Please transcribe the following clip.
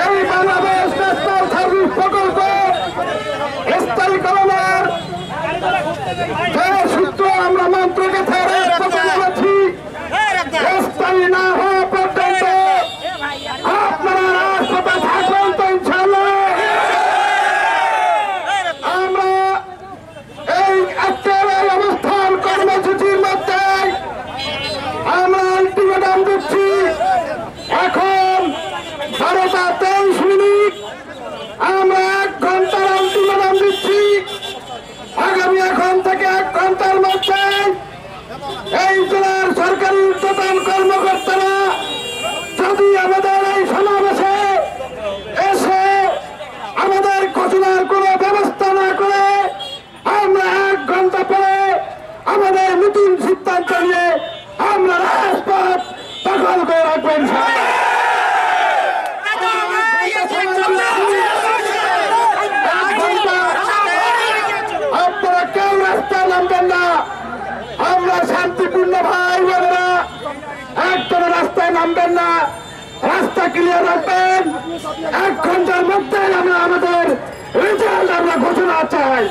এই Bangladesh national service প্রকল্প স্থায়ীকরণের যে সূত্র আমরা মন্ত্রকে করেছি স্থায়ী না হওয়া পর্যন্ত আপনারা রাজপথে থাকবেন তো ইনশাআল্লাহ। আমরা এই আজকের এই অবস্থান কর্মসূচির মধ্যে আমরা আলটিমেটাম দিচ্ছি। এখন 12:23 আমরা 1 ঘন্টার আলটিমেটাম দিচ্ছি। আগামী এখন থেকে 1 ঘন্টার মধ্যে এই জেলার সরকারি ঊর্ধ্বতন কর্মকর্তারা যদি আমাদের এই সমাবেশে এসে আমাদের ঘোষণার কোনো ব্যবস্থা না করে আমরা 1 ঘন্টা পরে আমাদের নতুন সিদ্ধান্ত নিয়ে আমরা রাজপথ দখল করে রাখবেন। আপনারা কেউ রাস্তায় নামবেন না। আমরা শান্তিপূর্ণ ভাই বোনেরা একদম রাস্তায় নামবেন না, রাস্তা ক্লিয়ার রাখবেন। 1 ঘন্টার মধ্যে আমরা আমাদের রেজাল্ট আমরা ঘোষণা চাই।